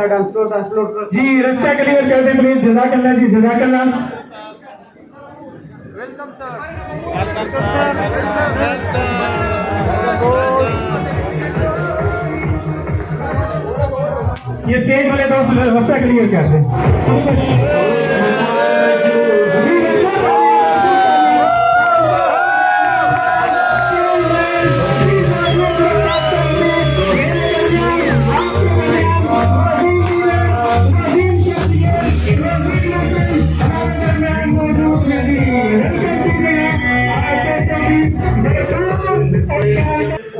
अल्लाह dance floor जी रस्सा clear कर दे please. जज़ाकल्लाह जी, जज़ाकल्लाह। Welcome sir. ये स्टेज वाले दोस्त रस्सा क्लियर कर दे।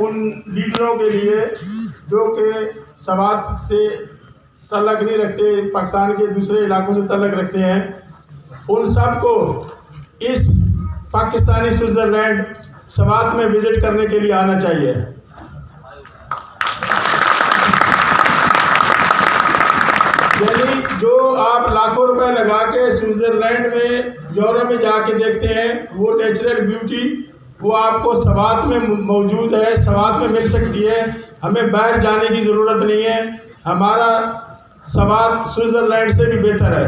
उन लीडरों के लिए जो कि सवात से तल्लक नहीं रखते, पाकिस्तान के दूसरे इलाकों से तल्लक रखते हैं, उन सब को इस पाकिस्तानी स्विट्ज़रलैंड सवात में विजिट करने के लिए आना चाहिए। यानी जो आप लाखों रुपए लगा के स्विट्ज़रलैंड में, यूरोप में जाके देखते हैं, वो नेचुरल ब्यूटी वो आपको सवात में मौजूद है, सवात में मिल सकती है। हमें बाहर जाने की ज़रूरत नहीं है। हमारा सवात स्विट्ज़रलैंड से भी बेहतर है।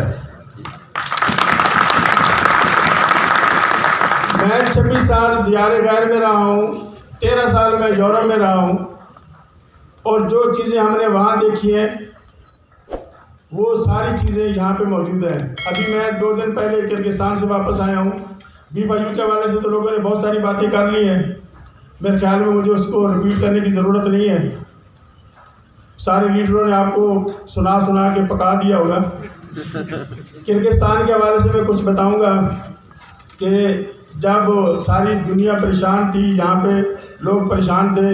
मैं 26 साल दियारे गैर में रहा हूँ, 13 साल मैं यूरोप में रहा हूँ, और जो चीज़ें हमने वहाँ देखी हैं वो सारी चीज़ें यहाँ पे मौजूद हैं। अभी मैं 2 दिन पहले किर्गिस्तान से वापस आया हूँ। B5U के हवाले से तो लोगों ने बहुत सारी बातें कर ली हैं, मेरे ख्याल में मुझे उसको रिपीट करने की ज़रूरत नहीं है। सारे लीडरों ने आपको सुना सुना के पका दिया होगा। किर्गिस्तान के हवाले से मैं कुछ बताऊंगा कि जब सारी दुनिया परेशान थी, यहाँ पे लोग परेशान थे,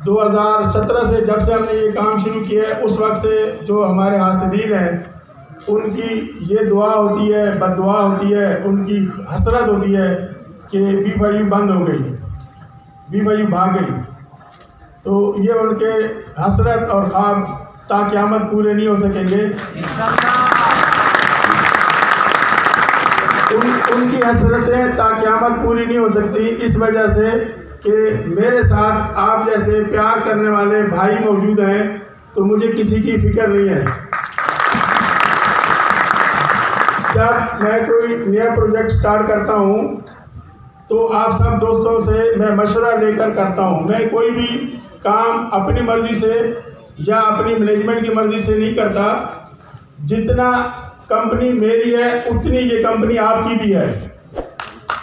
2017 से जब से हमने ये काम शुरू किया है, उस वक्त से जो हमारे हासिदीन हैं उनकी ये दुआ होती है, बद्दुआ होती है, उनकी हसरत होती है कि B5U बंद हो गई, B5U भाग गई। तो ये उनके हसरत और ख्वाब ता क़यामत पूरे नहीं हो सकेंगे। उनकी हसरतें ता क़यामत पूरी नहीं हो सकती, इस वजह से कि मेरे साथ आप जैसे प्यार करने वाले भाई मौजूद हैं, तो मुझे किसी की फिक्र नहीं है। जब मैं कोई नया प्रोजेक्ट स्टार्ट करता हूँ तो आप सब दोस्तों से मैं मशवरा लेकर करता हूँ। मैं कोई भी काम अपनी मर्ज़ी से या अपनी मैनेजमेंट की मर्ज़ी से नहीं करता। जितना कंपनी मेरी है उतनी ये कंपनी आपकी भी है।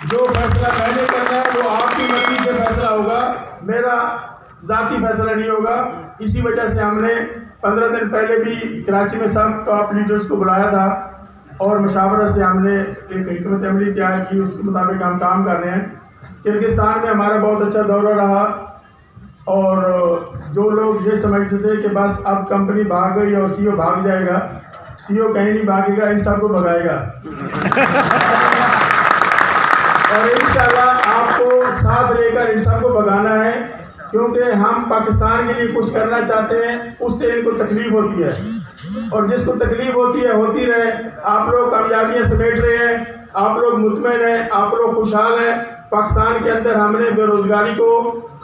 जो फैसला मैंने करना है वो आपकी मर्ज़ी से फैसला होगा, मेरा ज़ाती फैसला नहीं होगा। इसी वजह से हमने 15 दिन पहले भी कराची में सब टॉप लीडर्स को बुलाया था और मशावरत से हमने एक हिकमत अमली तैयार की, उसके मुताबिक हम काम कर रहे हैं। किर्गिस्तान में हमारा बहुत अच्छा दौरा रहा, और जो लोग ये समझते थे कि बस अब कंपनी भाग गई और CEO भाग जाएगा, CEO कहीं नहीं भागेगा, इन सबको भगाएगा। और इंशाल्लाह आपको साथ लेकर इन सबको भगाना है, क्योंकि हम पाकिस्तान के लिए कुछ करना चाहते हैं, उससे इनको तकलीफ होती है, और जिसको तकलीफ होती है होती रहे। आप लोग कामयाबियाँ समेट रहे हैं, आप लोग मुतमईन हैं, आप लोग खुशहाल हैं। पाकिस्तान के अंदर हमने बेरोज़गारी को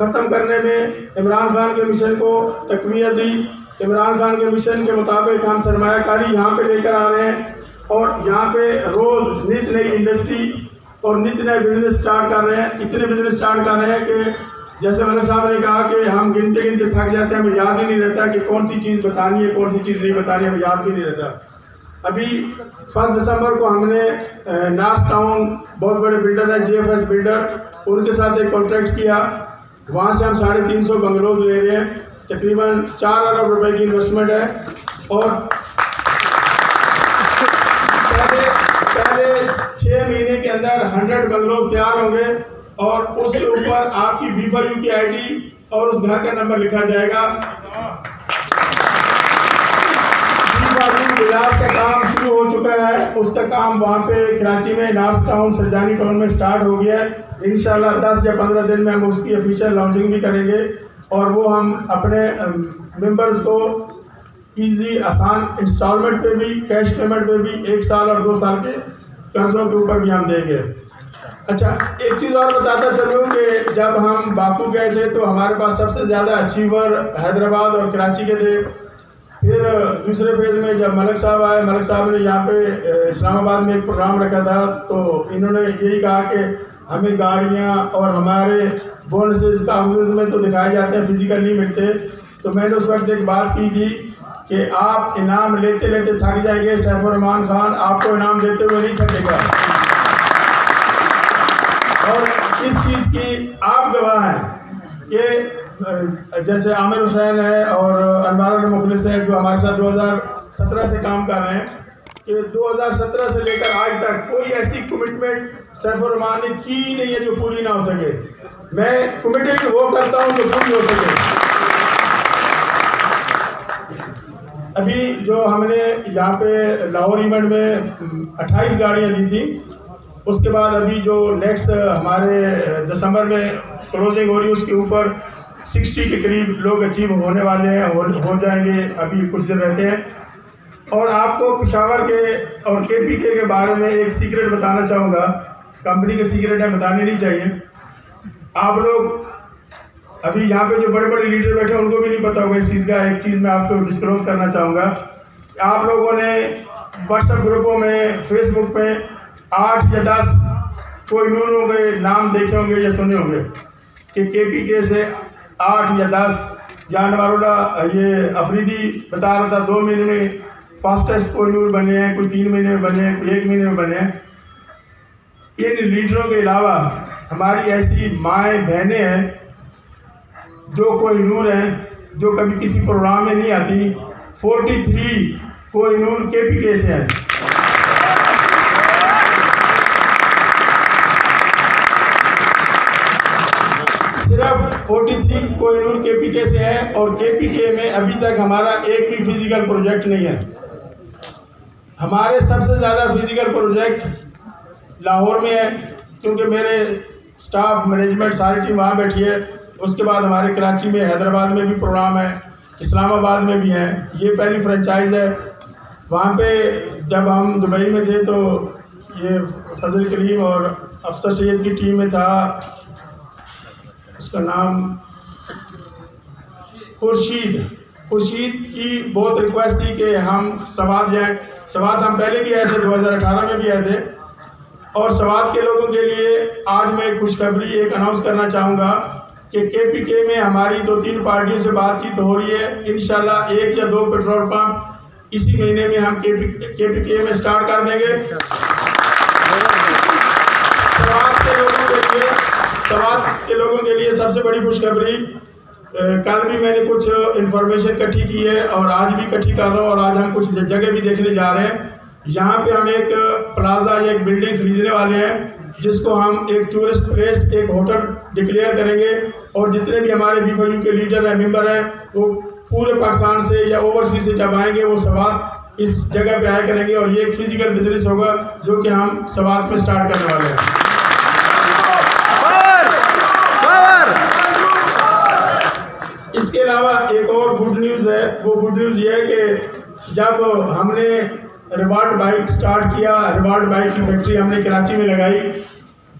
ख़त्म करने में इमरान खान के मिशन को तक़वियत दी। इमरान खान के मिशन के मुताबिक हम सरमायाकारी यहाँ पे लेकर आ रहे हैं, और यहाँ पे रोज़ नित नई इंडस्ट्री और नित नए बिजनेस स्टार्ट कर रहे हैं। इतने बिजनेस स्टार्ट कर रहे हैं कि जैसे मलिक साहब ने कहा कि हम गिनते गिनते थक जाते हैं, हमें याद ही नहीं रहता कि कौन सी चीज़ बतानी है, कौन सी चीज़ नहीं बतानी है, हमें याद भी नहीं रहता। अभी 1 दिसंबर को हमने नार्थ टाउन, बहुत बड़े बिल्डर हैं JFS बिल्डर, उनके साथ एक कॉन्ट्रैक्ट किया। वहाँ से हम 350 बंगलोज ले रहे हैं, तकरीबन 4 अरब रुपए की इन्वेस्टमेंट है। और पहले 6 महीने के अंदर 100 बंगलोज तैयार होंगे, और उसके ऊपर आपकी B5U की ID और उस घर का नंबर लिखा जाएगा। B5U विलास का काम शुरू हो चुका है, उसका काम वहाँ पे कराची में नॉर्थ टाउन, सरजानी टाउन में स्टार्ट हो गया है। इंशाल्लाह 10 या 15 दिन में हम उसकी ऑफिशियल लॉन्चिंग भी करेंगे, और वो हम अपने मेंबर्स को ईजी आसान इंस्टॉलमेंट पे भी, कैश पेमेंट पे भी, 1 साल और 2 साल के कर्जों के ऊपर भी हम देंगे। अच्छा, एक चीज़ और बताता चलूँ कि जब हम बाकू गए थे तो हमारे पास सबसे ज़्यादा अचीवर हैदराबाद और कराची के थे। फिर दूसरे फेज में जब मलिक साहब आए, मलिक साहब ने यहाँ पे इस्लामाबाद में एक प्रोग्राम रखा था, तो इन्होंने यही कहा कि हमें गाड़ियाँ और हमारे बोनसेस कागज़ में तो दिखाए जाते हैं, फिजिकल नहीं मिलते। तो मैंने उस वक्त एक बात की थी कि आप इनाम लेते लेते थक जाएंगे, सैफुर्रहमान खान आपको इनाम देते हुए नहीं थकेगा। और इस चीज़ की आप गवाह हैं कि जैसे आमिर हुसैन है और अनवर मुखलिस है जो हमारे साथ 2017 से काम कर रहे हैं, कि 2017 से लेकर आज तक कोई ऐसी कमिटमेंट सैफुर्रहमान ने की ही नहीं है जो पूरी ना हो सके। मैं कमिटमेंट वो करता हूँ जो पूरी हो सके। अभी जो हमने यहाँ पे लाहौर इवेंट में 28 गाड़ियाँ दी थी, उसके बाद अभी जो नेक्स्ट हमारे दिसंबर में क्लोजिंग हो रही है उसके ऊपर 60 के करीब लोग अचीव होने वाले हैं, हो जाएंगे, अभी कुछ दिन रहते हैं। और आपको पेशावर के और KPK के बारे में एक सीक्रेट बताना चाहूँगा, कंपनी के सीक्रेट है, बतानी नहीं चाहिए। आप लोग अभी यहाँ पे जो बड़े बड़े लीडर बैठे हैं उनको भी नहीं पता होगा इस चीज़ का। एक चीज़ मैं आपको डिस्क्लोज करना चाहूँगा, आप लोगों ने व्हाट्सएप ग्रुपों में, फेसबुक में 8 या 10 कोहिनूरों के नाम देखे होंगे या सुने होंगे कि KPK से 8 या 10 जानवरों ये अफरीदी बता रहा था 2 महीने में फास्टेस्ट कोहिनूर बने हैं, कोई 3 महीने में बने हैं, कोई 1 महीने में बने हैं। इन लीडरों के अलावा हमारी ऐसी माएँ बहनें हैं जो कोहिनूर हैं, जो कभी किसी प्रोग्राम में नहीं आती। 43 कोहिनूर KPK से हैं। सिर्फ 43 कोहिनूर KPK से है और KPK में अभी तक हमारा एक भी फिजिकल प्रोजेक्ट नहीं है। हमारे सबसे ज़्यादा फिजिकल प्रोजेक्ट लाहौर में है, क्योंकि मेरे स्टाफ मैनेजमेंट सारी टीम वहाँ बैठी है। उसके बाद हमारे कराची में, हैदराबाद में भी प्रोग्राम है, इस्लामाबाद में भी है। ये पहली फ्रेंचाइज है। वहाँ पे जब हम दुबई में थे तो ये फजल करीम और अफसर सैयद की टीम में था, उसका नाम खुर्शीद की बहुत रिक्वेस्ट थी कि हम सवात जाएँ। सवात हम पहले भी आए थे, 2018 में भी आए थे। और सवात के लोगों के लिए आज मैं खुशखबरी एक अनाउंस करना चाहूँगा कि KPK में हमारी 2-3 पार्टियों से बातचीत हो रही है। इंशाल्लाह 1 या 2 पेट्रोल पंप इसी महीने में हम KPK में स्टार्ट कर देंगे। सवात के लोगों के लिए सबसे बड़ी खुशखबरी, कल भी मैंने कुछ इन्फॉर्मेशन इकट्ठी की है और आज भी इकट्ठी कर रहा हूँ, और आज हम कुछ जगह भी देखने जा रहे हैं। यहाँ पे हम एक प्लाजा या एक बिल्डिंग खरीदने वाले हैं, जिसको हम एक टूरिस्ट प्लेस, एक होटल डिक्लेयर करेंगे। और जितने भी हमारे BFU के लीडर हैं, मेंबर हैं, वो पूरे पाकिस्तान से या ओवरसीज से जब आएंगे वो सवात इस जगह पे आया करेंगे। और ये एक फिजिकल बिजनेस होगा जो कि हम सवात में स्टार्ट करने वाले हैं। इसके अलावा एक और गुड न्यूज़ है। वो गुड न्यूज़ ये है कि जब हमने रिवार्ड बाइक स्टार्ट किया, रिवार्ड बाइक की फैक्ट्री हमने कराची में लगाई,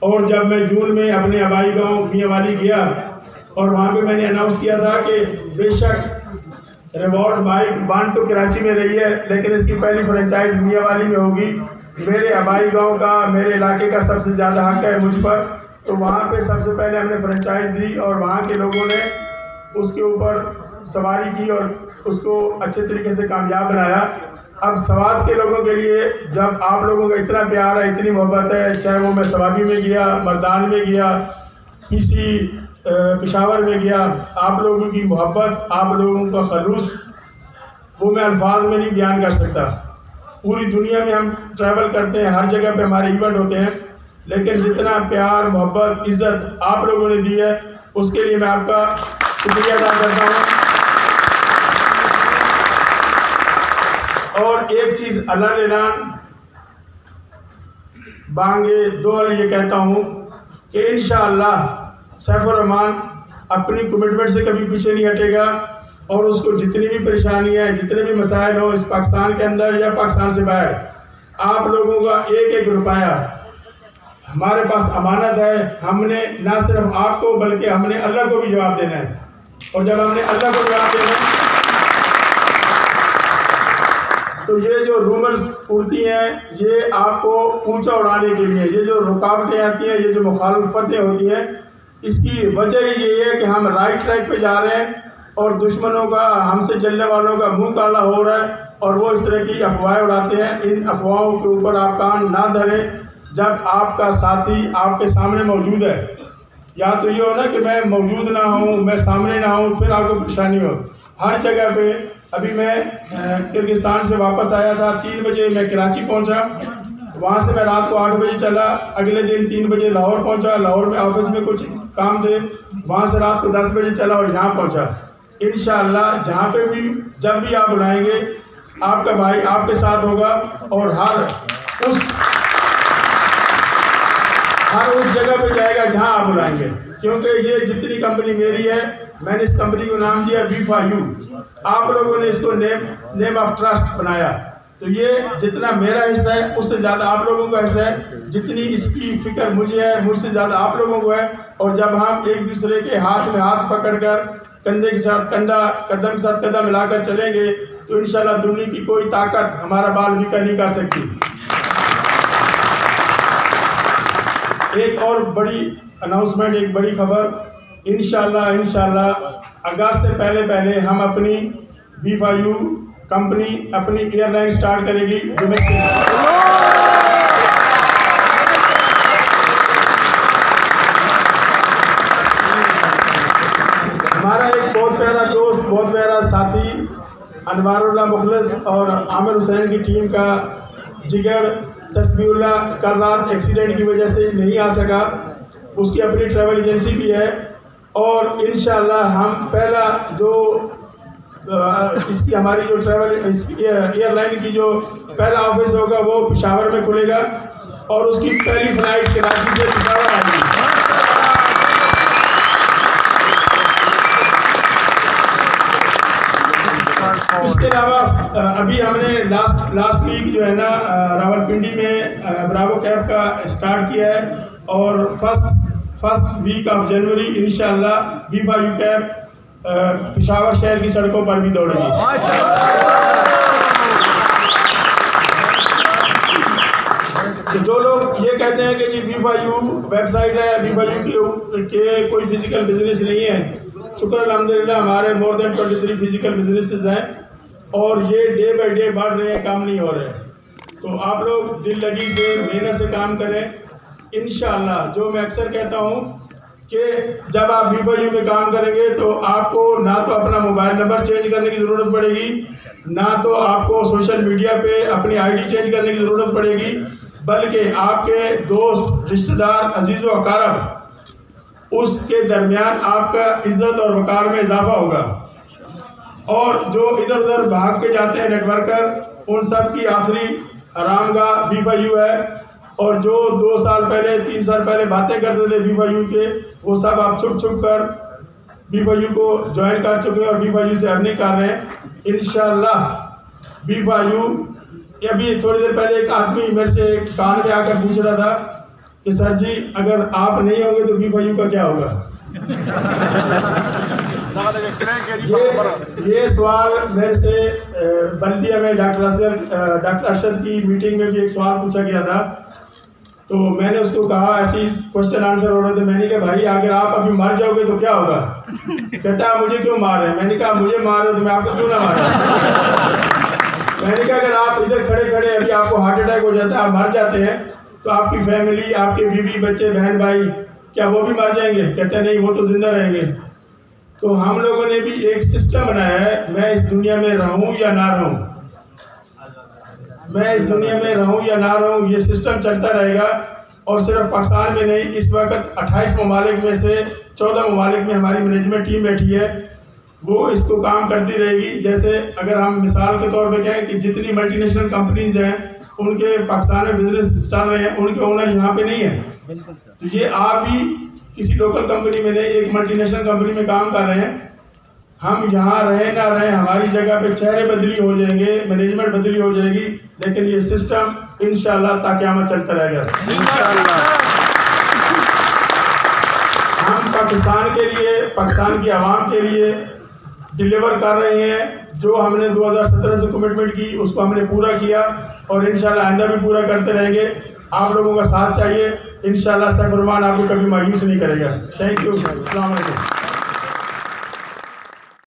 और जब मैं जून में अपने आबाई गांव मियांवाली गया और वहाँ पे मैंने अनाउंस किया था कि बेशक रिवार्ड बाइक 1 तो कराची में रही है, लेकिन इसकी पहली फ्रेंचाइज मियांवाली में होगी। मेरे आबाई गांव का, मेरे इलाके का सबसे ज़्यादा हक है मुझ पर, तो वहाँ पे सबसे पहले हमने फ्रेंचाइज दी और वहाँ के लोगों ने उसके ऊपर सवारी की और उसको अच्छे तरीके से कामयाब बनाया। अब सवात के लोगों के लिए जब आप लोगों का इतना प्यार है, इतनी मोहब्बत है, चाहे वो मैं सवाबी में गया, मर्दान में गया, PC पेशावर में गया, आप लोगों की मोहब्बत, आप लोगों का खलूस, वो मैं अल्फाज में नहीं बयान कर सकता। पूरी दुनिया में हम ट्रैवल करते हैं, हर जगह पे हमारे इवेंट होते हैं, लेकिन जितना प्यार, मोहब्बत, इज़्ज़त आप लोगों ने दी है, उसके लिए मैं आपका शुक्रिया अदा करता हूँ। और एक चीज़ अल्लाह ऐलान बांगे दोहल ये कहता हूँ कि इंशाअल्लाह सैफुर्रहमान अपनी कमिटमेंट से कभी पीछे नहीं हटेगा, और उसको जितनी भी परेशानी है, जितने भी मसाइल हो इस पाकिस्तान के अंदर या पाकिस्तान से बाहर, आप लोगों का एक एक रुपया हमारे पास अमानत है। हमने ना सिर्फ आपको बल्कि हमने अल्लाह को भी जवाब देना है, और जब हमने अल्लाह को जवाब देना है तो ये जो रूमर्स उड़ती हैं ये आपको ऊंचा उड़ाने के लिए, ये जो रुकावटें आती हैं, ये जो मुखालफतें होती हैं, इसकी वजह ये है कि हम राइट ट्रैक पे जा रहे हैं और दुश्मनों का, हमसे चलने वालों का मुंह काला हो रहा है और वो इस तरह की अफवाहें उड़ाते हैं। इन अफवाहों के ऊपर आप कान ना धरें। जब आपका साथी आपके सामने मौजूद है, या तो ये हो ना कि मैं मौजूद ना हूँ, मैं सामने ना हूँ, फिर आपको परेशानी हो। हर जगह पे, अभी मैं किर्गिस्तान से वापस आया था, 3 बजे मैं कराची पहुँचा, वहाँ से मैं रात को 8 बजे चला, अगले दिन 3 बजे लाहौर पहुँचा, लाहौर में ऑफिस में कुछ काम थे, वहाँ से रात को 10 बजे चला और यहाँ पहुँचा। इंशाअल्लाह जहाँ पे भी जब भी आप बुलाएंगे आपका भाई आपके साथ होगा और हर उस जगह पे जाएगा जहाँ आप बुलाएंगे, क्योंकि ये जितनी कंपनी मेरी है, मैंने इस कंपनी को नाम दिया V4U। आप लोगों ने इसको नेम ऑफ ट्रस्ट बनाया, तो ये जितना मेरा हिस्सा है उससे ज़्यादा आप लोगों का हिस्सा है। जितनी इसकी फिक्र मुझे है, मुझसे ज़्यादा आप लोगों को है। और जब हम एक दूसरे के हाथ में हाथ पकड़कर, कंधे के साथ कंधा, कदम के साथ कदम मिलाकर चलेंगे, तो इंशाल्लाह दुनिया की कोई ताकत हमारा बाल बिका नहीं कर सकती। एक और बड़ी अनाउंसमेंट, एक बड़ी खबर, इंशाल्लाह अगस्त से पहले हम अपनी V4U कंपनी अपनी एयरलाइन स्टार्ट करेगी डोमेस्टिक। हमारा एक बहुत प्यारा दोस्त, बहुत प्यारा साथी अनवारुल्लाह मुखलिस और आमिर हुसैन की टीम का जिगर तस्बीहुल्लाह कल रात एक्सीडेंट की वजह से नहीं आ सका। उसकी अपनी ट्रैवल एजेंसी भी है और इंशाअल्लाह हम पहला जो इसकी हमारी जो ट्रैवल एयरलाइन की जो पहला ऑफिस होगा वो पेशावर में खुलेगा और उसकी पहली फ्लाइट कराची से पेशावर आएगी। इसके अलावा अभी हमने लास्ट वीक जो है ना रावलपिंडी में ब्रावो कैब का स्टार्ट किया है और फर्स्ट वीक ऑफ जनवरी इंशाअल्लाह V4U कैब पेशावर शहर की सड़कों पर भी दौड़ेगी। तो जो लोग ये कहते हैं कि जी V4U वेबसाइट है, V4U के कोई फिजिकल बिजनेस नहीं है, शुक्र अल्हम्दुलिल्लाह हमारे मोर देन 23 फिजिकल बिजनेसेस हैं और ये डे बाय डे बढ़ रहे हैं, कम नहीं हो रहे। तो आप लोग दिल लगी से मेहनत से काम करें। इंशाअल्लाह जो मैं अक्सर कहता हूँ कि जब आप V4U में काम करेंगे तो आपको ना तो अपना मोबाइल नंबर चेंज करने की ज़रूरत पड़ेगी, ना तो आपको सोशल मीडिया पे अपनी आईडी चेंज करने की ज़रूरत पड़ेगी, बल्कि आपके दोस्त, रिश्तेदार, अजीज़ व अकारब, उसके दरमियान आपका इज्जत और वक़ार में इजाफा होगा। और जो इधर उधर भाग के जाते हैं नेटवर्कर, उन सब की आखिरी आरामगाह V4U है। और जो 2 साल पहले 3 साल पहले बातें करते थे V4U के, वो सब आप छुप कर V4U को ज्वाइन कर चुके हैं और V4U से अर्निंग कर रहे हैं। इंशाअल्लाह V4U, अभी थोड़ी देर पहले एक आदमी मेरे से कान में आकर पूछ रहा था कि सर जी अगर आप नहीं होंगे तो V4U का क्या होगा। ये सवाल मेरे से बल्दिया में डॉक्टर अरशद की मीटिंग में भी एक सवाल पूछा गया था, तो मैंने उसको कहा, ऐसी क्वेश्चन आंसर हो रहे थे, मैंने कहा भाई अगर आप अभी मर जाओगे तो क्या होगा। कहता है मुझे क्यों मार रहे हैं। मैंने कहा मुझे मार रहे हो तो मैं आपको क्यों ना मार। मैंने कहा अगर आप इधर खड़े खड़े अभी आपको हार्ट अटैक हो जाता है, आप मर जाते हैं, तो आपकी फैमिली, आपके बीवी बच्चे बहन भाई, क्या वो भी मर जाएंगे। कहते नहीं, वो तो जिंदा रहेंगे। तो हम लोगों ने भी एक सिस्टम बनाया है, मैं इस दुनिया में रहूं या ना रहूं, मैं इस दुनिया में रहूं या ना रहूं, ये सिस्टम चलता रहेगा। और सिर्फ पाकिस्तान में नहीं, इस वक्त 28 ममालिक में से 14 ममालिक में हमारी मैनेजमेंट टीम बैठी है, वो इसको काम करती रहेगी। जैसे अगर हम मिसाल के तौर पे कहें कि जितनी मल्टीनेशनल कंपनीज हैं उनके पाकिस्तान में बिजनेस चल रहे हैं, उनके ओनर यहाँ पे नहीं है। तो ये आप भी किसी लोकल कंपनी में नहीं, एक मल्टीनेशनल कंपनी में काम कर रहे हैं। हम यहाँ रहे ना रहे, हमारी जगह पे चेहरे बदली हो जाएंगे, मैनेजमेंट बदली हो जाएगी, लेकिन ये सिस्टम इंशाल्लाह ताक़यामत चलता रहेगा। हम पाकिस्तान के लिए, पाकिस्तान की आवाम के लिए डिलीवर कर रहे हैं। जो हमने 2017 से कमिटमेंट की उसको हमने पूरा किया और इंशाल्लाह आइंदा भी पूरा करते रहेंगे। आप लोगों का साथ चाहिए। इंशाल्लाह सैफ रहमान आपको कभी मायूस नहीं करेगा। Thank you. अस्सलाम वालेकुम।